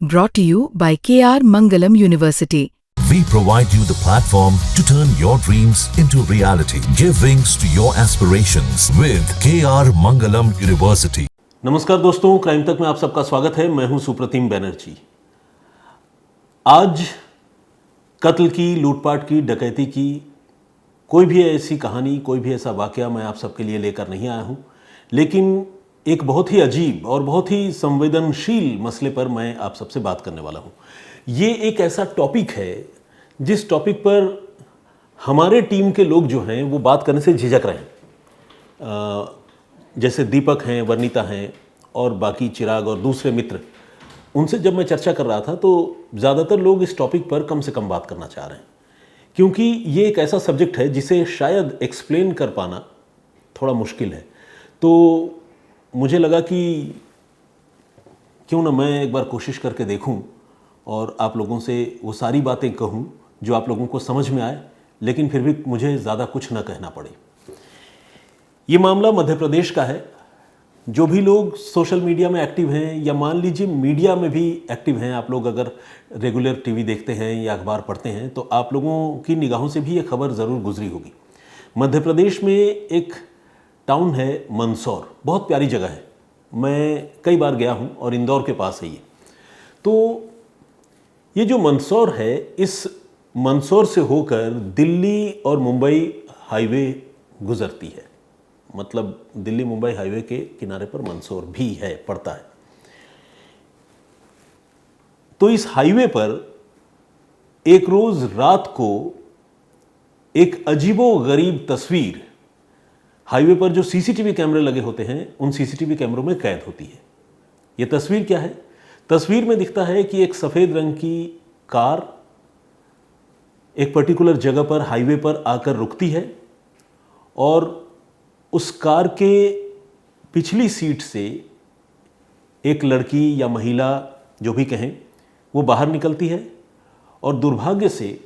brought to you by KR Mangalam University. We provide you the platform to turn your dreams into reality. Give wings to your aspirations with KR Mangalam University. नमस्कार दोस्तों, crime तक में आप सबका स्वागत है। मैं हूं सुप्रतिम बैनर्जी। आज कत्ल की, लूटपाट की, डकैती की कोई भी ऐसी कहानी, कोई भी ऐसा वाकया मैं आप सबके लिए लेकर नहीं आया हूं, लेकिन एक बहुत ही अजीब और बहुत ही संवेदनशील मसले पर मैं आप सबसे बात करने वाला हूं। ये एक ऐसा टॉपिक है जिस टॉपिक पर हमारे टीम के लोग जो हैं वो बात करने से झिझक रहे हैं। जैसे दीपक हैं, वर्णिता हैं और बाकी चिराग और दूसरे मित्र, उनसे जब मैं चर्चा कर रहा था तो ज़्यादातर लोग इस टॉपिक पर कम से कम बात करना चाह रहे हैं, क्योंकि ये एक ऐसा सब्जेक्ट है जिसे शायद एक्सप्लेन कर पाना थोड़ा मुश्किल है। तो मुझे लगा कि क्यों ना मैं एक बार कोशिश करके देखूं और आप लोगों से वो सारी बातें कहूं जो आप लोगों को समझ में आए, लेकिन फिर भी मुझे ज़्यादा कुछ ना कहना पड़े। ये मामला मध्य प्रदेश का है। जो भी लोग सोशल मीडिया में एक्टिव हैं या मान लीजिए मीडिया में भी एक्टिव हैं, आप लोग अगर रेगुलर टीवी देखते हैं या अखबार पढ़ते हैं तो आप लोगों की निगाहों से भी ये खबर ज़रूर गुजरी होगी। मध्य प्रदेश में एक टाउन है मंदसौर, बहुत प्यारी जगह है। मैं कई बार गया हूँ और इंदौर के पास है ये। तो ये जो मंदसौर है, इस मंदसौर से होकर दिल्ली और मुंबई हाईवे गुजरती है। मतलब दिल्ली मुंबई हाईवे के किनारे पर मंदसौर भी है, पड़ता है। तो इस हाईवे पर एक रोज रात को एक अजीबोगरीब तस्वीर हाईवे पर जो सीसीटीवी कैमरे लगे होते हैं उन सीसीटीवी कैमरों में कैद होती है। यह तस्वीर क्या है? तस्वीर में दिखता है कि एक सफेद रंग की कार एक पर्टिकुलर जगह पर हाईवे पर आकर रुकती है और उस कार के पिछली सीट से एक लड़की या महिला, जो भी कहें, वो बाहर निकलती है और दुर्भाग्य से,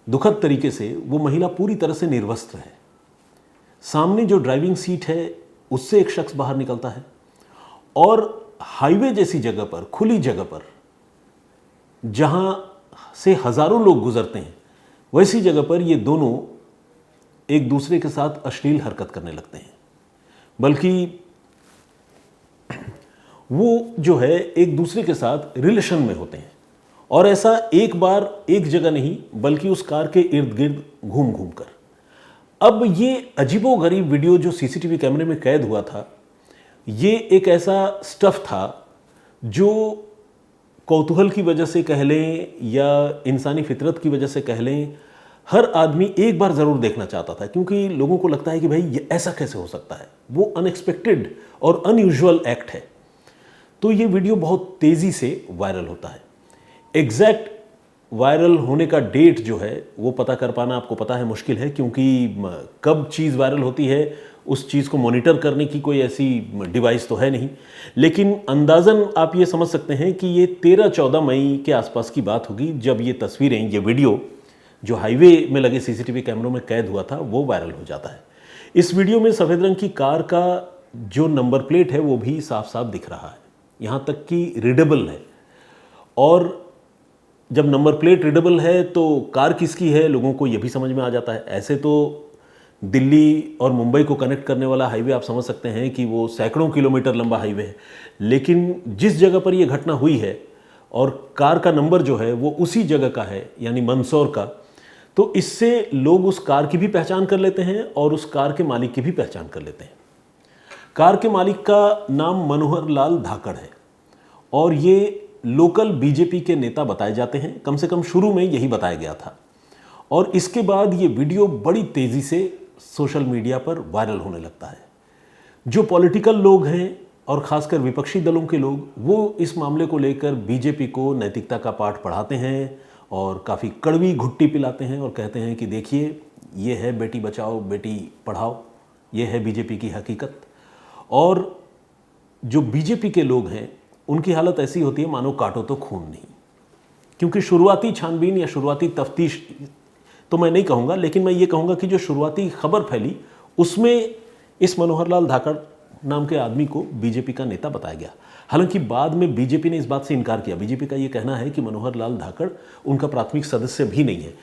दुखद तरीके से, वो महिला पूरी तरह से निर्वस्त्र है। सामने जो ड्राइविंग सीट है उससे एक शख्स बाहर निकलता है और हाईवे जैसी जगह पर, खुली जगह पर, जहां से हजारों लोग गुजरते हैं, वैसी जगह पर ये दोनों एक दूसरे के साथ अश्लील हरकत करने लगते हैं। बल्कि वो जो है एक दूसरे के साथ रिलेशन में होते हैं, और ऐसा एक बार एक जगह नहीं बल्कि उस कार के इर्द गिर्द घूम घूम कर। अब ये अजीबोगरीब वीडियो जो सीसीटीवी कैमरे में कैद हुआ था, ये एक ऐसा स्टफ था जो कौतूहल की वजह से कह लें या इंसानी फितरत की वजह से कह लें, हर आदमी एक बार ज़रूर देखना चाहता था, क्योंकि लोगों को लगता है कि भाई ये ऐसा कैसे हो सकता है। वो अनएक्सपेक्टेड और अनयूजुअल एक्ट है। तो ये वीडियो बहुत तेज़ी से वायरल होता है। एग्जैक्ट वायरल होने का डेट जो है वो पता कर पाना आपको पता है मुश्किल है, क्योंकि कब चीज़ वायरल होती है उस चीज़ को मॉनिटर करने की कोई ऐसी डिवाइस तो है नहीं। लेकिन अंदाज़न आप ये समझ सकते हैं कि ये 13-14 मई के आसपास की बात होगी जब ये तस्वीरें, ये वीडियो जो हाईवे में लगे सीसीटीवी कैमरों में कैद हुआ था वो वायरल हो जाता है। इस वीडियो में सफ़ेद रंग की कार का जो नंबर प्लेट है वो भी साफ साफ दिख रहा है, यहाँ तक कि रीडेबल है। और जब नंबर प्लेट रीडेबल है तो कार किसकी है लोगों को ये भी समझ में आ जाता है। ऐसे तो दिल्ली और मुंबई को कनेक्ट करने वाला हाईवे आप समझ सकते हैं कि वो सैकड़ों किलोमीटर लंबा हाईवे है, लेकिन जिस जगह पर ये घटना हुई है और कार का नंबर जो है वो उसी जगह का है, यानी मंदसौर का, तो इससे लोग उस कार की भी पहचान कर लेते हैं और उस कार के मालिक की भी पहचान कर लेते हैं। कार के मालिक का नाम मनोहर लाल धाकड़ है और ये लोकल बीजेपी के नेता बताए जाते हैं। कम से कम शुरू में यही बताया गया था। और इसके बाद ये वीडियो बड़ी तेज़ी से सोशल मीडिया पर वायरल होने लगता है। जो पॉलिटिकल लोग हैं और ख़ासकर विपक्षी दलों के लोग, वो इस मामले को लेकर बीजेपी को नैतिकता का पाठ पढ़ाते हैं और काफ़ी कड़वी घुट्टी पिलाते हैं और कहते हैं कि देखिए, ये है बेटी बचाओ बेटी पढ़ाओ, ये है बीजेपी की हकीकत। और जो बीजेपी के लोग हैं उनकी हालत ऐसी होती है मानो काटो तो खून नहीं, क्योंकि शुरुआती छानबीन या शुरुआती तफ्तीश तो मैं नहीं कहूँगा, लेकिन मैं ये कहूँगा कि जो शुरुआती खबर फैली उसमें इस मनोहर लाल धाकड़ नाम के आदमी को बीजेपी का नेता बताया गया। हालांकि बाद में बीजेपी ने इस बात से इनकार किया। बीजेपी का ये कहना है कि मनोहर लाल धाकड़ उनका प्राथमिक सदस्य भी नहीं है।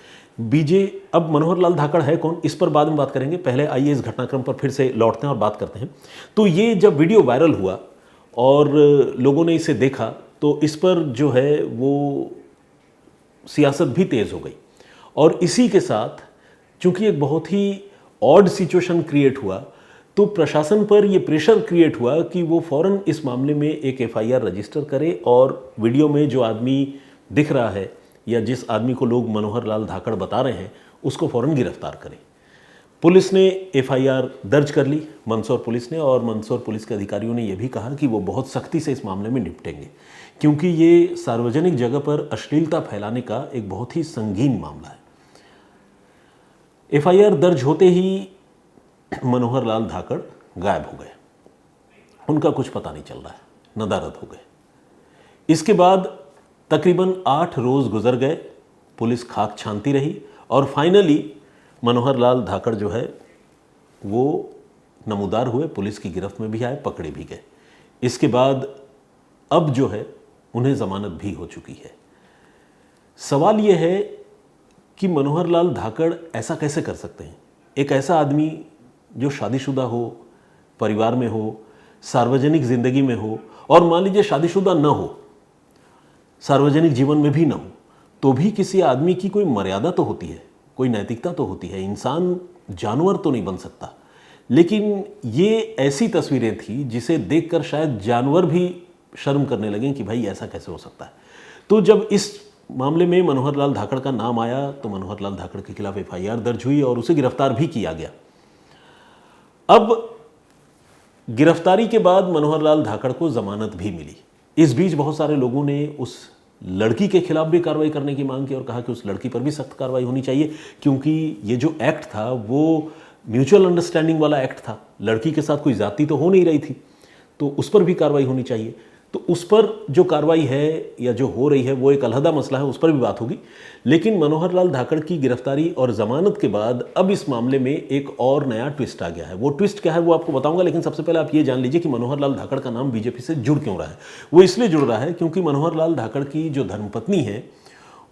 अब मनोहर लाल धाकड़ है कौन, इस पर बाद में बात करेंगे। पहले आइए इस घटनाक्रम पर फिर से लौटते हैं और बात करते हैं। तो ये जब वीडियो वायरल हुआ और लोगों ने इसे देखा तो इस पर जो है वो सियासत भी तेज हो गई। और इसी के साथ चूंकि एक बहुत ही ऑड सिचुएशन क्रिएट हुआ तो प्रशासन पर यह प्रेशर क्रिएट हुआ कि वो फौरन इस मामले में एक एफआईआर रजिस्टर करे और वीडियो में जो आदमी दिख रहा है या जिस आदमी को लोग मनोहर लाल धाकड़ बता रहे हैं उसको फौरन गिरफ्तार करें। पुलिस ने एफआईआर दर्ज कर ली, मंदसौर पुलिस ने, और मंदसौर पुलिस के अधिकारियों ने यह भी कहा कि वो बहुत सख्ती से इस मामले में निपटेंगे क्योंकि ये सार्वजनिक जगह पर अश्लीलता फैलाने का एक बहुत ही संगीन मामला है। एफआईआर दर्ज होते ही मनोहर लाल धाकड़ गायब हो गए, उनका कुछ पता नहीं चल रहा है, नदारद हो गए। इसके बाद तकरीबन 8 रोज गुजर गए, पुलिस खाक छानती रही और फाइनली मनोहर लाल धाकड़ जो है वो नमूदार हुए, पुलिस की गिरफ्त में भी आए, पकड़े भी गए। इसके बाद अब जो है उन्हें जमानत भी हो चुकी है। सवाल यह है कि मनोहर लाल धाकड़ ऐसा कैसे कर सकते हैं? एक ऐसा आदमी जो शादीशुदा हो, परिवार में हो, सार्वजनिक जिंदगी में हो, और मान लीजिए शादीशुदा न हो, सार्वजनिक जीवन में भी न हो, तो भी किसी आदमी की कोई मर्यादा तो होती है, कोई नैतिकता तो होती है। इंसान जानवर तो नहीं बन सकता। लेकिन ये ऐसी तस्वीरें थी जिसे देखकर शायद जानवर भी शर्म करने लगे कि भाई ऐसा कैसे हो सकता है। तो जब इस मामले में मनोहर लाल धाकड़ का नाम आया तो मनोहर लाल धाकड़ के खिलाफ एफआईआर दर्ज हुई और उसे गिरफ्तार भी किया गया। अब गिरफ्तारी के बाद मनोहर लाल धाकड़ को जमानत भी मिली। इस बीच बहुत सारे लोगों ने उस लड़की के खिलाफ भी कार्रवाई करने की मांग की और कहा कि उस लड़की पर भी सख्त कार्रवाई होनी चाहिए क्योंकि ये जो एक्ट था वो म्यूचुअल अंडरस्टैंडिंग वाला एक्ट था, लड़की के साथ कोई जाति तो हो नहीं रही थी, तो उस पर भी कार्रवाई होनी चाहिए। तो उस पर जो कार्रवाई है या जो हो रही है वो एक अलहदा मसला है, उस पर भी बात होगी। लेकिन मनोहर लाल धाकड़ की गिरफ्तारी और जमानत के बाद अब इस मामले में एक और नया ट्विस्ट आ गया है। वो ट्विस्ट क्या है वो आपको बताऊंगा, लेकिन सबसे पहले आप ये जान लीजिए कि मनोहर लाल धाकड़ का नाम बीजेपी से जुड़ क्यों रहा है। वो इसलिए जुड़ रहा है क्योंकि मनोहर लाल धाकड़ की जो धर्मपत्नी है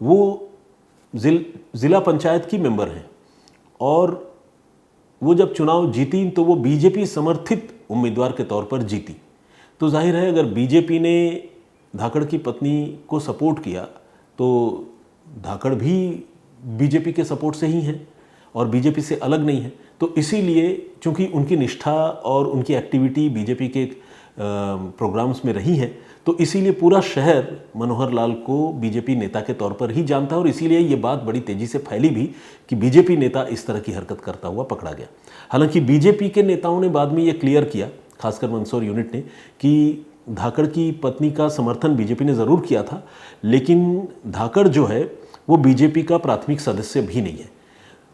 वो जिला पंचायत की मेंबर हैं और वो जब चुनाव जीती तो वो बीजेपी समर्थित उम्मीदवार के तौर पर जीती। तो जाहिर है अगर बीजेपी ने धाकड़ की पत्नी को सपोर्ट किया तो धाकड़ भी बीजेपी के सपोर्ट से ही हैं और बीजेपी से अलग नहीं है। तो इसीलिए चूंकि उनकी निष्ठा और उनकी एक्टिविटी बीजेपी के प्रोग्राम्स में रही है तो इसीलिए पूरा शहर मनोहर लाल को बीजेपी नेता के तौर पर ही जानता है और इसीलिए ये बात बड़ी तेजी से फैली भी कि बीजेपी नेता इस तरह की हरकत करता हुआ पकड़ा गया। हालांकि बीजेपी के नेताओं ने बाद में ये क्लियर किया, खासकर मंदसौर यूनिट ने, कि धाकड़ की पत्नी का समर्थन बीजेपी ने ज़रूर किया था लेकिन धाकड़ जो है वो बीजेपी का प्राथमिक सदस्य भी नहीं है।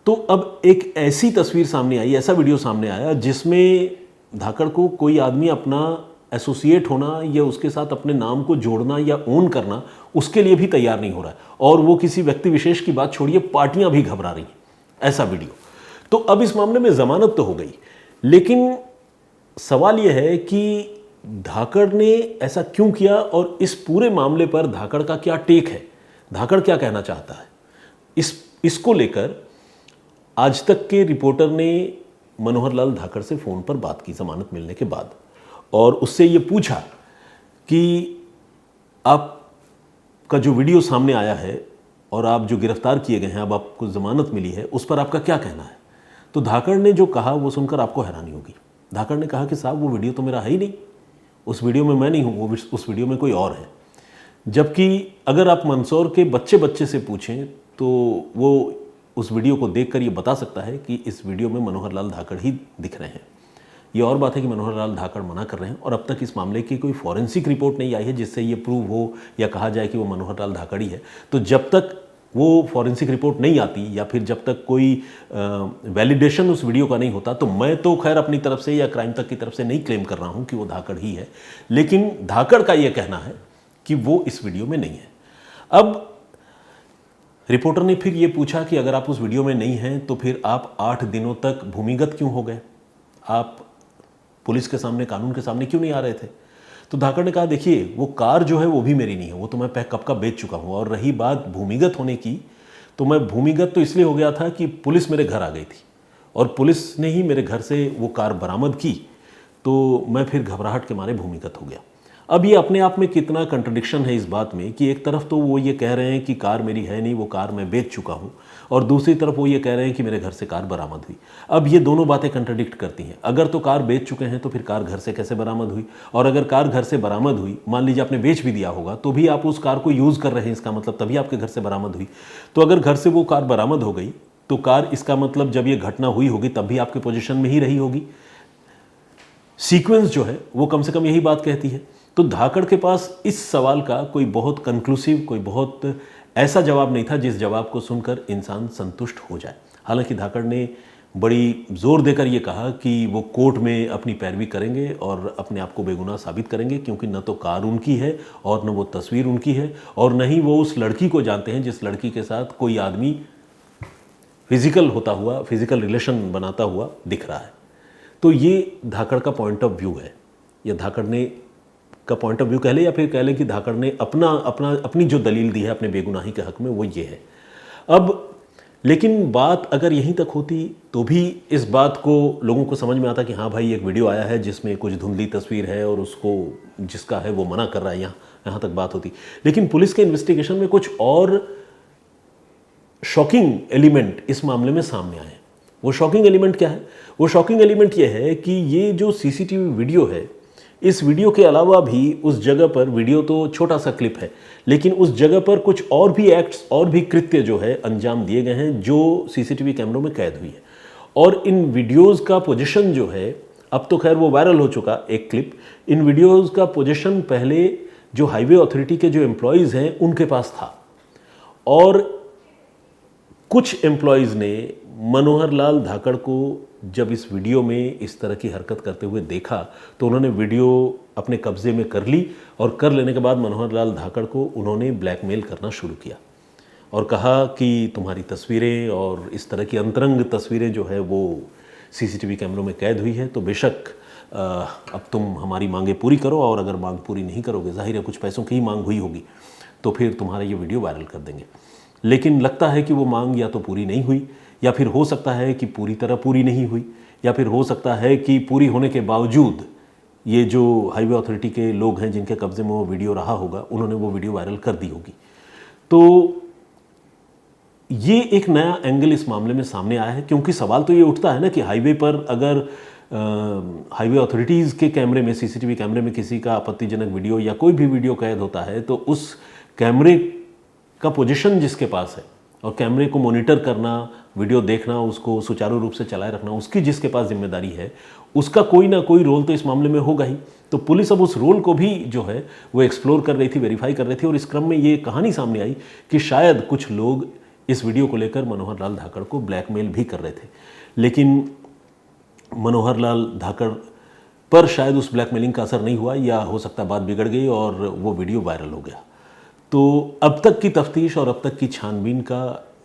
तो अब एक ऐसी तस्वीर सामने आई, ऐसा वीडियो सामने आया जिसमें धाकड़ को कोई आदमी अपना एसोसिएट होना या उसके साथ अपने नाम को जोड़ना या ओन करना उसके लिए भी तैयार नहीं हो रहा है और वो किसी व्यक्ति विशेष की बात छोड़िए, पार्टियां भी घबरा रही हैं, ऐसा वीडियो। तो अब इस मामले में जमानत तो हो गई लेकिन सवाल यह है कि धाकड़ ने ऐसा क्यों किया और इस पूरे मामले पर धाकड़ का क्या टेक है, धाकड़ क्या कहना चाहता है। इसको लेकर आज तक के रिपोर्टर ने मनोहर लाल धाकड़ से फ़ोन पर बात की जमानत मिलने के बाद और उससे ये पूछा कि आपका जो वीडियो सामने आया है और आप जो गिरफ्तार किए गए हैं, अब आपको जमानत मिली है, उस पर आपका क्या कहना है। तो धाकड़ ने जो कहा वो सुनकर आपको हैरानी होगी। धाकड़ ने कहा कि साहब वो वीडियो तो मेरा है ही नहीं, उस वीडियो में मैं नहीं हूँ, वो उस वीडियो में कोई और है। जबकि अगर आप मंदसौर के बच्चे से पूछें तो वो उस वीडियो को देखकर ये बता सकता है कि इस वीडियो में मनोहर लाल धाकड़ ही दिख रहे हैं। ये और बात है कि मनोहर लाल धाकड़ मना कर रहे हैं और अब तक इस मामले की कोई फॉरेंसिक रिपोर्ट नहीं आई है जिससे ये प्रूव हो या कहा जाए कि वो मनोहर लाल धाकड़ ही है। तो जब तक वो फॉरेंसिक रिपोर्ट नहीं आती या फिर जब तक कोई वैलिडेशन उस वीडियो का नहीं होता तो मैं तो खैर अपनी तरफ से या क्राइम तक की तरफ से नहीं क्लेम कर रहा हूं कि वो धाकड़ ही है, लेकिन धाकड़ का ये कहना है कि वो इस वीडियो में नहीं है। अब रिपोर्टर ने फिर ये पूछा कि अगर आप उस वीडियो में नहीं हैं तो फिर आप 8 दिनों तक भूमिगत क्यों हो गए, आप पुलिस के सामने, कानून के सामने क्यों नहीं आ रहे थे। तो धाकड़ ने कहा देखिए वो कार जो है वो भी मेरी नहीं है, वो तो मैं कब का बेच चुका हूँ। और रही बात भूमिगत होने की, तो मैं भूमिगत तो इसलिए हो गया था कि पुलिस मेरे घर आ गई थी और पुलिस ने ही मेरे घर से वो कार बरामद की, तो मैं फिर घबराहट के मारे भूमिगत हो गया। अब ये अपने आप में कितना कंट्रडिक्शन है इस बात में कि एक तरफ तो वो ये कह रहे हैं कि कार मेरी है नहीं, वो कार मैं बेच चुका हूँ, और दूसरी तरफ वो ये कह रहे हैं कि मेरे घर से कार बरामद हुई। अब ये दोनों बातें कंट्रडिक्ट करती हैं। अगर तो कार बेच चुके हैं तो फिर कार घर से कैसे बरामद हुई, और अगर कार घर से बरामद हुई, मान लीजिए आपने बेच भी दिया होगा, तो भी आप उस कार को यूज़ कर रहे हैं, इसका मतलब तभी आपके घर से बरामद हुई। तो अगर घर से वो कार बरामद हो गई तो कार, इसका मतलब जब ये घटना हुई होगी तब भी आपके पोजीशन में ही रही होगी। सीक्वेंस जो है वो कम से कम यही बात कहती है। तो धाकड़ के पास इस सवाल का कोई बहुत कंक्लूसिव, कोई बहुत ऐसा जवाब नहीं था जिस जवाब को सुनकर इंसान संतुष्ट हो जाए। हालांकि धाकड़ ने बड़ी जोर देकर ये कहा कि वो कोर्ट में अपनी पैरवी करेंगे और अपने आप को बेगुनाह साबित करेंगे, क्योंकि न तो कार उनकी है और न वो तस्वीर उनकी है, और न ही वो उस लड़की को जानते हैं जिस लड़की के साथ कोई आदमी फिजिकल रिलेशन बनाता हुआ दिख रहा है। तो ये धाकड़ का पॉइंट ऑफ व्यू है, या धाकड़ ने का पॉइंट ऑफ व्यू कह ले, या फिर कह ले कि धाकड़ ने अपनी जो दलील दी है अपने बेगुनाही के हक में, वो ये है। अब लेकिन बात अगर यहीं तक होती तो भी इस बात को लोगों को समझ में आता कि हाँ भाई एक वीडियो आया है जिसमें कुछ धुंधली तस्वीर है और उसको जिसका है वो मना कर रहा है, यहाँ तक बात होती। लेकिन पुलिस के इन्वेस्टिगेशन में कुछ और शॉकिंग एलिमेंट इस मामले में सामने आए। वो शॉकिंग एलिमेंट क्या है? वो शॉकिंग एलिमेंट ये है कि ये जो सीसीटीवी वीडियो है, इस वीडियो के अलावा भी उस जगह पर, वीडियो तो छोटा सा क्लिप है, लेकिन उस जगह पर कुछ और भी एक्ट्स और भी कृत्य जो है अंजाम दिए गए हैं जो सीसीटीवी कैमरों में कैद हुई है। और इन वीडियोस का पोजीशन जो है, अब तो खैर वो वायरल हो चुका एक क्लिप, इन वीडियोस का पोजीशन पहले जो हाईवे अथॉरिटी के जो एम्प्लॉयज़ हैं उनके पास था, और कुछ एम्प्लॉयज़ ने मनोहर लाल धाकड़ को जब इस वीडियो में इस तरह की हरकत करते हुए देखा तो उन्होंने वीडियो अपने कब्जे में कर ली, और कर लेने के बाद मनोहर लाल धाकड़ को उन्होंने ब्लैकमेल करना शुरू किया और कहा कि तुम्हारी तस्वीरें और इस तरह की अंतरंग तस्वीरें जो है वो सीसीटीवी कैमरों में कैद हुई है, तो बेशक अब तुम हमारी मांगें पूरी करो, और अगर मांग पूरी नहीं करोगे, जाहिर है कुछ पैसों की ही मांग हुई होगी, तो फिर तुम्हारा ये वीडियो वायरल कर देंगे। लेकिन लगता है कि वो मांग या तो पूरी नहीं हुई, या फिर हो सकता है कि पूरी तरह पूरी नहीं हुई, या फिर हो सकता है कि पूरी होने के बावजूद ये जो हाईवे अथॉरिटी के लोग हैं जिनके कब्जे में वो वीडियो रहा होगा, उन्होंने वो वीडियो वायरल कर दी होगी। तो ये एक नया एंगल इस मामले में सामने आया है, क्योंकि सवाल तो ये उठता है ना कि हाईवे पर अगर हाईवे अथॉरिटीज़ के कैमरे में, सीसीटीवी कैमरे में किसी का आपत्तिजनक वीडियो या कोई भी वीडियो कैद होता है, तो उस कैमरे का पोजीशन जिसके पास है और कैमरे को मॉनिटर करना, वीडियो देखना, उसको सुचारू रूप से चलाए रखना, उसकी जिसके पास जिम्मेदारी है, उसका कोई ना कोई रोल तो इस मामले में होगा ही। तो पुलिस अब उस रोल को भी जो है वो एक्सप्लोर कर रही थी, वेरीफाई कर रही थी, और इस क्रम में ये कहानी सामने आई कि शायद कुछ लोग इस वीडियो को लेकर मनोहर लाल धाकड़ को ब्लैकमेल भी कर रहे थे, लेकिन मनोहर लाल धाकड़ पर शायद उस ब्लैकमेलिंग का असर नहीं हुआ, या हो सकता है बात बिगड़ गई और वो वीडियो वायरल हो गया। तो अब तक की तफ्तीश और अब तक की छानबीन का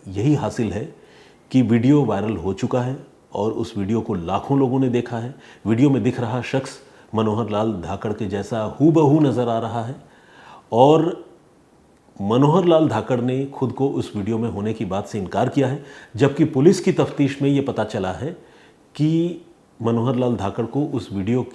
यही हासिल है कि वीडियो वायरल हो चुका है और उस वीडियो को लाखों लोगों ने देखा है। वीडियो में दिख रहा शख्स मनोहर लाल धाकड़ के जैसा हूबहू नज़र आ रहा है, और मनोहर लाल धाकड़ ने खुद को उस वीडियो में होने की बात से इनकार किया है, जबकि पुलिस की तफ्तीश में ये पता चला है कि मनोहर लाल धाकड़ को उस वीडियो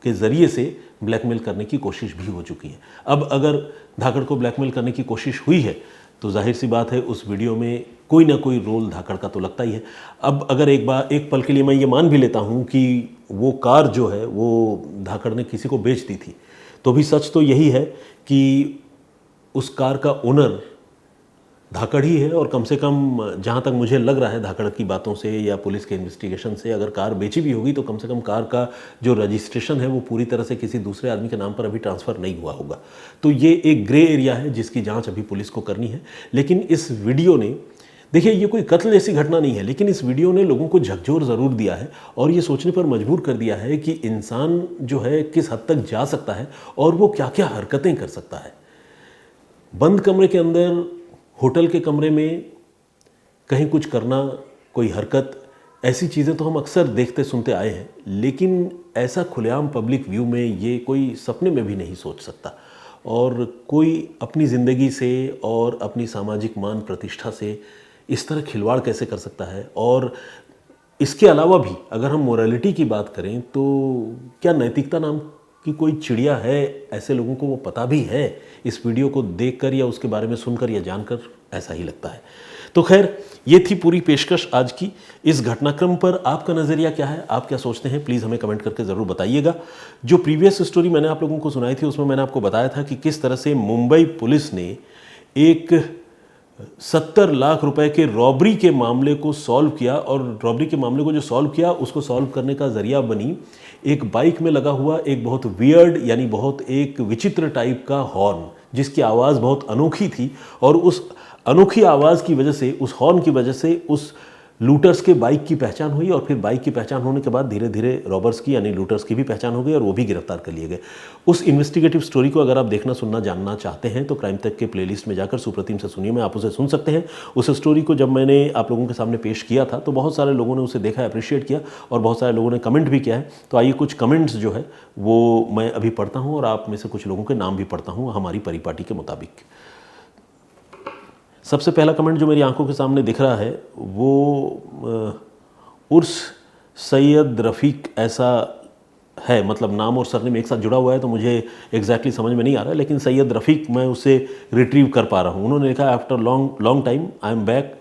के ज़रिए से ब्लैकमेल करने की कोशिश भी हो चुकी है। अब अगर धाकड़ को ब्लैकमेल करने की कोशिश हुई है तो जाहिर सी बात है उस वीडियो में कोई ना कोई रोल धाकड़ का तो लगता ही है। अब अगर एक पल के लिए मैं ये मान भी लेता हूँ कि वो कार जो है वो धाकड़ ने किसी को बेच दी थी, तो भी सच तो यही है कि उस कार का ओनर धाकड़ ही है, और कम से कम जहाँ तक मुझे लग रहा है धाकड़ की बातों से या पुलिस के इन्वेस्टिगेशन से, अगर कार बेची भी होगी तो कम से कम कार का जो रजिस्ट्रेशन है वो पूरी तरह से किसी दूसरे आदमी के नाम पर अभी ट्रांसफ़र नहीं हुआ होगा। तो ये एक ग्रे एरिया है जिसकी जांच अभी पुलिस को करनी है। लेकिन इस वीडियो ने, देखिए ये कोई कत्ल जैसी घटना नहीं है, लेकिन इस वीडियो ने लोगों को झकझोर ज़रूर दिया है और ये सोचने पर मजबूर कर दिया है कि इंसान जो है किस हद तक जा सकता है और वो क्या क्या हरकतें कर सकता है। बंद कमरे के अंदर, होटल के कमरे में कहीं कुछ करना, कोई हरकत ऐसी चीज़ें तो हम अक्सर देखते सुनते आए हैं, लेकिन ऐसा खुलेआम पब्लिक व्यू में ये कोई सपने में भी नहीं सोच सकता। और कोई अपनी ज़िंदगी से और अपनी सामाजिक मान प्रतिष्ठा से इस तरह खिलवाड़ कैसे कर सकता है। और इसके अलावा भी अगर हम मोरालिटी की बात करें तो क्या नैतिकता नाम की कोई चिड़िया है, ऐसे लोगों को वो पता भी है? इस वीडियो को देखकर या उसके बारे में सुनकर या जानकर ऐसा ही लगता है। तो खैर, ये थी पूरी पेशकश आज की। इस घटनाक्रम पर आपका नज़रिया क्या है, आप क्या सोचते हैं, प्लीज़ हमें कमेंट करके ज़रूर बताइएगा। जो प्रीवियस स्टोरी मैंने आप लोगों को सुनाई थी उसमें मैंने आपको बताया था कि किस तरह से मुंबई पुलिस ने एक 70 लाख रुपए के रॉबरी के मामले को सॉल्व किया, और रॉबरी के मामले को जो सॉल्व किया उसको सॉल्व करने का जरिया बनी एक बाइक में लगा हुआ एक बहुत वियर्ड यानी बहुत एक विचित्र टाइप का हॉर्न, जिसकी आवाज़ बहुत अनोखी थी। और उस अनोखी आवाज़ की वजह से, उस हॉर्न की वजह से उस लूटर्स के बाइक की पहचान हुई, और फिर बाइक की पहचान होने के बाद धीरे धीरे रॉबर्स की यानी लूटर्स की भी पहचान हो गई और वो भी गिरफ्तार कर लिए गए। उस इन्वेस्टिगेटिव स्टोरी को अगर आप देखना, सुनना, जानना चाहते हैं तो क्राइम तक के प्लेलिस्ट में जाकर सुप्रतिम से सुनिए में आप उसे सुन सकते हैं। उस स्टोरी को जब मैंने आप लोगों के सामने पेश किया था तो बहुत सारे लोगों ने उसे देखा, अप्रिशिएट किया, और बहुत सारे लोगों ने कमेंट भी किया है। तो आइए कुछ कमेंट्स जो है वो मैं अभी पढ़ता हूँ और आप में से कुछ लोगों के नाम भी पढ़ता हूँ हमारी परिपाटी के मुताबिक। सबसे पहला कमेंट जो मेरी आंखों के सामने दिख रहा है वो उर्स सैयद रफ़ीक ऐसा है, मतलब नाम और सरनेम एक साथ जुड़ा हुआ है तो मुझे एग्जैक्टली समझ में नहीं आ रहा है, लेकिन सैयद रफ़ीक मैं उसे रिट्रीव कर पा रहा हूँ। उन्होंने लिखा after long time I am back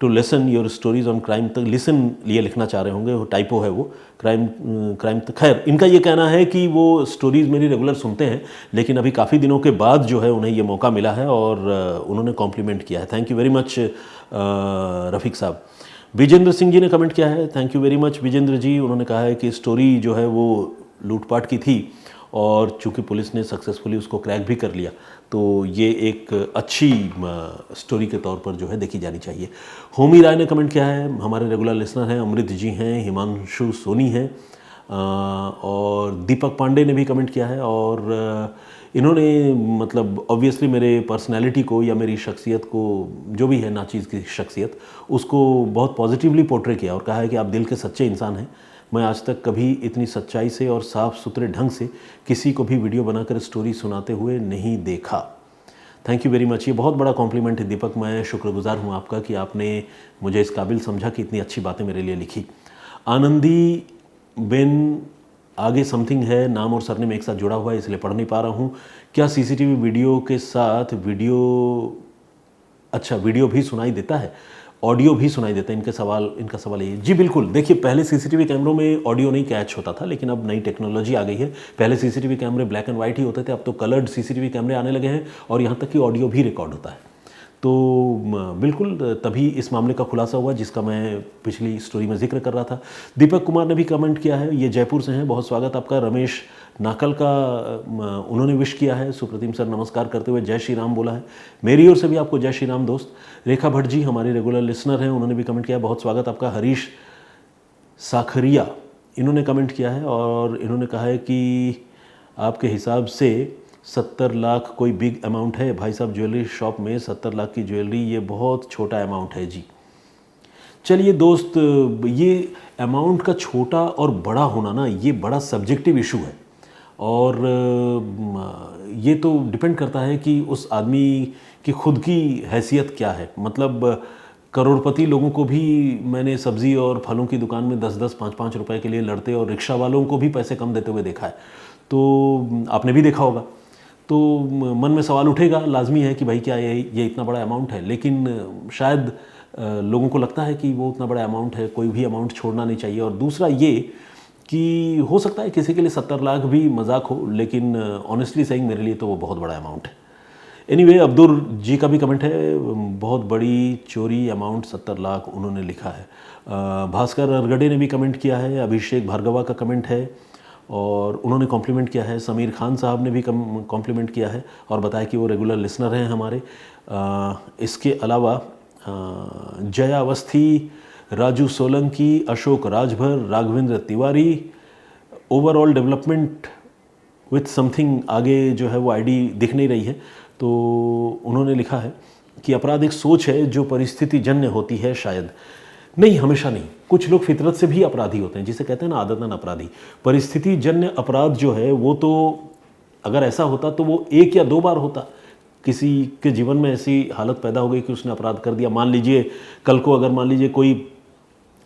to listen your stories on crime तक। लिसन लिए लिखना चाह रहे होंगे, वो टाइपो है, वो क्राइम तक। खैर, इनका ये कहना है कि वो स्टोरीज़ मेरी रेगुलर सुनते हैं, लेकिन अभी काफ़ी दिनों के बाद जो है उन्हें ये मौका मिला है और उन्होंने कॉम्प्लीमेंट किया है। Thank you very much Rafiq साहब। विजेंद्र सिंह जी ने कमेंट किया है, thank you very much Vijender ji. उन्होंने कहा है कि स्टोरी जो है वो लूटपाट की थी और चूंकि पुलिस ने सक्सेसफुली उसको क्रैक भी कर लिया तो ये एक अच्छी स्टोरी के तौर पर जो है देखी जानी चाहिए। होमी राय ने कमेंट किया है, हमारे रेगुलर लिसनर हैं, अमृत जी हैं, हिमांशु सोनी हैं, और दीपक पांडे ने भी कमेंट किया है। और इन्होंने मतलब ऑब्वियसली मेरे पर्सनैलिटी को या मेरी शख्सियत को, जो भी है नाचीज़ की शख्सियत, उसको बहुत पॉजिटिवली पोर्ट्रे किया और कहा है कि आप दिल के सच्चे इंसान हैं। मैं आज तक कभी इतनी सच्चाई से और साफ़ सुथरे ढंग से किसी को भी वीडियो बनाकर स्टोरी सुनाते हुए नहीं देखा। Thank you very much. ये बहुत बड़ा कॉम्प्लीमेंट है दीपक, मैं शुक्रगुजार हूँ आपका कि आपने मुझे इस काबिल समझा कि इतनी अच्छी बातें मेरे लिए लिखी। आनंदी बेन, आगे समथिंग है, नाम और सरनेम एक साथ जुड़ा हुआ है इसलिए पढ़ नहीं पा रहा हूँ। क्या सीसीटीवी वीडियो के साथ वीडियो भी सुनाई देता है, ऑडियो भी सुनाई देता है? इनका सवाल ये। जी बिल्कुल, देखिए पहले सीसीटीवी कैमरों में ऑडियो नहीं कैच होता था, लेकिन अब नई टेक्नोलॉजी आ गई है। पहले सीसीटीवी कैमरे ब्लैक एंड वाइट ही होते थे, अब तो कलर्ड सीसीटीवी कैमरे आने लगे हैं और यहाँ तक कि ऑडियो भी रिकॉर्ड होता है। तो बिल्कुल तभी इस मामले का खुलासा हुआ जिसका मैं पिछली स्टोरी में जिक्र कर रहा था। दीपक कुमार ने भी कमेंट किया है, ये जयपुर से हैं, बहुत स्वागत आपका। रमेश नाकल का उन्होंने विश किया है, सुप्रतिम सर नमस्कार करते हुए जय श्री राम बोला है। मेरी ओर से भी आपको जय श्री राम दोस्त। रेखा भट्ट जी हमारे रेगुलर लिसनर हैं, उन्होंने भी कमेंट किया, बहुत स्वागत आपका। हरीश साखरिया इन्होंने कमेंट किया है और इन्होंने कहा है कि आपके हिसाब से 70 लाख कोई बिग अमाउंट है? भाई साहब, ज्वेलरी शॉप में 70 लाख की ज्वेलरी ये बहुत छोटा अमाउंट है जी। चलिए दोस्त, ये अमाउंट का छोटा और बड़ा होना ना, ये बड़ा सब्जेक्टिव इशू है और ये तो डिपेंड करता है कि उस आदमी की खुद की हैसियत क्या है। मतलब करोड़पति लोगों को भी मैंने सब्ज़ी और फलों की दुकान में 10-10, 5-5 रुपए के लिए लड़ते और रिक्शा वालों को भी पैसे कम देते हुए देखा है, तो आपने भी देखा होगा। तो मन में सवाल उठेगा, लाजमी है कि भाई क्या ये इतना बड़ा अमाउंट है, लेकिन शायद लोगों को लगता है कि वो उतना बड़ा अमाउंट है, कोई भी अमाउंट छोड़ना नहीं चाहिए। और दूसरा ये कि हो सकता है किसी के लिए 70 लाख भी मजाक हो, लेकिन ऑनेस्टली सेइंग मेरे लिए तो वो बहुत बड़ा अमाउंट है। एनीवे, अब्दुल जी का भी कमेंट है, बहुत बड़ी चोरी अमाउंट 70 लाख उन्होंने लिखा है। भास्कर अरगड़े ने भी कमेंट किया है। अभिषेक भार्गवा का कमेंट है और उन्होंने कॉम्प्लीमेंट किया है। समीर खान साहब ने भी कॉम्प्लीमेंट किया है और बताया कि वो रेगुलर लिसनर हैं हमारे। इसके अलावा Jaya Awasthi, Raju Solanki, Ashok Rajbhar, Raghavendra Tiwari, overall development with something, आगे जो है वो आईडी दिख नहीं रही है, तो उन्होंने लिखा है कि अपराध एक सोच है जो परिस्थिति जन्य होती है शायद। नहीं, हमेशा नहीं। कुछ लोग फितरत से भी अपराधी होते हैं, जिसे कहते हैं ना आदतन अपराधी। परिस्थिति जन्य अपराध जो है वो तो अगर ऐसा होता तो वो 1 या 2 बार होता। किसी के जीवन में ऐसी हालत पैदा हो गई कि उसने अपराध कर दिया। मान लीजिए कल को अगर मान लीजिए कोई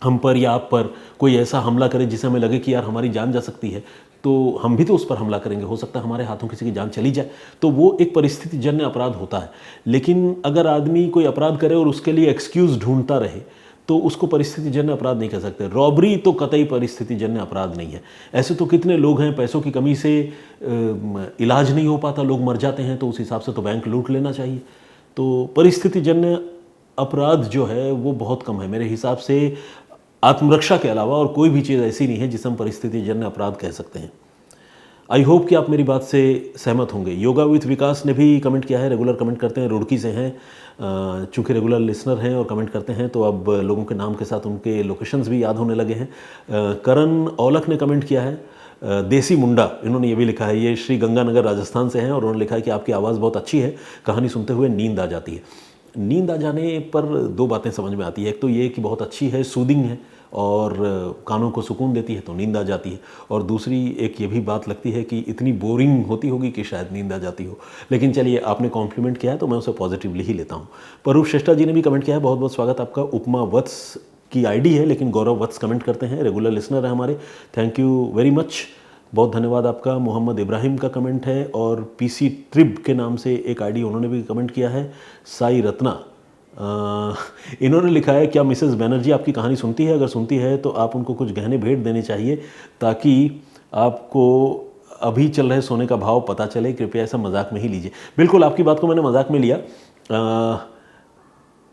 हम पर या आप पर कोई ऐसा हमला करे जिसे हमें लगे कि यार हमारी जान जा सकती है, तो हम भी तो उस पर हमला करेंगे। हो सकता है हमारे हाथों किसी की जान चली जाए, तो वो एक परिस्थिति जन्य अपराध होता है। लेकिन अगर आदमी कोई अपराध करे और उसके लिए एक्सक्यूज़ ढूंढता रहे तो उसको परिस्थिति जन्य अपराध नहीं कह सकते। रॉबरी तो कतई परिस्थिति जन्य अपराध नहीं है। ऐसे तो कितने लोग हैं, पैसों की कमी से इलाज नहीं हो पाता, लोग मर जाते हैं, तो उस हिसाब से तो बैंक लूट लेना चाहिए। तो परिस्थिति जन्य अपराध जो है वो बहुत कम है मेरे हिसाब से। आत्मरक्षा के अलावा और कोई भी चीज़ ऐसी नहीं है जिसे हम परिस्थिति जन्य अपराध कह सकते हैं। आई होप कि आप मेरी बात से सहमत होंगे। योगा विथ विकास ने भी कमेंट किया है, रेगुलर कमेंट करते हैं, रुड़की से हैं। चूँकि रेगुलर लिसनर हैं और कमेंट करते हैं तो अब लोगों के नाम के साथ उनके लोकेशंस भी याद होने लगे हैं। करण औलख ने कमेंट किया है, देसी मुंडा इन्होंने ये भी लिखा है, ये श्री गंगानगर राजस्थान से हैं और उन्होंने लिखा है कि आपकी आवाज़ बहुत अच्छी है, कहानी सुनते हुए नींद आ जाती है। नींद आ जाने पर 2 बातें समझ में आती है। एक तो ये कि बहुत अच्छी है, सूदिंग है और कानों को सुकून देती है, तो नींद आ जाती है। और दूसरी एक ये भी बात लगती है कि इतनी बोरिंग होती होगी कि शायद नींद आ जाती हो। लेकिन चलिए, आपने कॉम्प्लीमेंट किया है तो मैं उसे पॉजिटिवली ही लेता हूँ। परूप श्रेष्ठा जी ने भी कमेंट किया है, बहुत बहुत स्वागत आपका। उपमा वत्स की आईडी है लेकिन गौरव वत्स कमेंट करते हैं, रेगुलर लिसनर है हमारे, थैंक यू वेरी मच, बहुत धन्यवाद आपका। मोहम्मद इब्राहिम का कमेंट है और पीसी ट्रिब के नाम से एक आईडी उन्होंने भी कमेंट किया है। साई रत्ना इन्होंने लिखा है, क्या मिसेस बनर्जी आपकी कहानी सुनती है? अगर सुनती है तो आप उनको कुछ गहने भेंट देने चाहिए ताकि आपको अभी चल रहे सोने का भाव पता चले, कृपया ऐसा मजाक में ही लीजिए। बिल्कुल, आपकी बात को मैंने मजाक में लिया।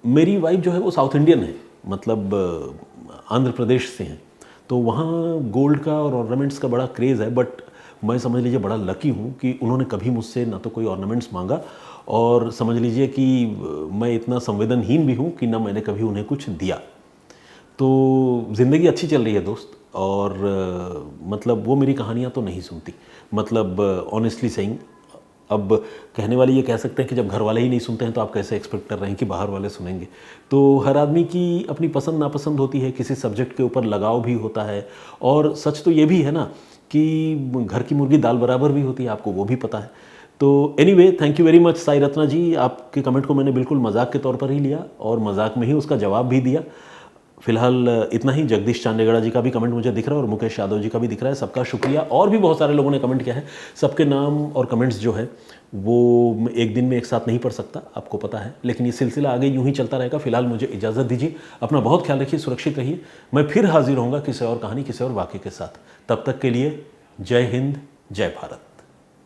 मेरी वाइफ जो है वो साउथ इंडियन है, मतलब आंध्र प्रदेश से हैं, तो वहाँ गोल्ड का और ऑर्नामेंट्स का बड़ा क्रेज़ है। बट मैं समझ लीजिए बड़ा लकी हूँ कि उन्होंने कभी मुझसे ना तो कोई ऑर्नामेंट्स मांगा और समझ लीजिए कि मैं इतना संवेदनहीन भी हूँ कि ना मैंने कभी उन्हें कुछ दिया। तो ज़िंदगी अच्छी चल रही है दोस्त। और मतलब वो मेरी कहानियाँ तो नहीं सुनती, मतलब ऑनेस्टली सेइंग। अब कहने वाले ये कह सकते हैं कि जब घर वाले ही नहीं सुनते हैं तो आप कैसे एक्सपेक्ट कर रहे हैं कि बाहर वाले सुनेंगे। तो हर आदमी की अपनी पसंद नापसंद होती है, किसी सब्जेक्ट के ऊपर लगाव भी होता है। और सच तो ये भी है ना कि घर की मुर्गी दाल बराबर भी होती है, आपको वो भी पता है। तो anyway, thank you very much Sai Ratna ji. आपके कमेंट को मैंने बिल्कुल मजाक के तौर पर ही लिया और मजाक में ही उसका जवाब भी दिया। फिलहाल इतना ही। जगदीश चांदेगड़ा जी का भी कमेंट मुझे दिख रहा है और मुकेश यादव जी का भी दिख रहा है, सबका शुक्रिया। और भी बहुत सारे लोगों ने कमेंट किया है, सबके नाम और कमेंट्स जो है वो एक दिन में एक साथ नहीं पढ़ सकता, आपको पता है, लेकिन ये सिलसिला आगे यूं ही चलता रहेगा। फिलहाल मुझे इजाज़त दीजिए, अपना बहुत ख्याल रखिए, सुरक्षित रहिए। मैं फिर हाजिर होऊंगा किसी और कहानी, किसी और वाक़े के साथ। तब तक के लिए जय हिंद, जय भारत।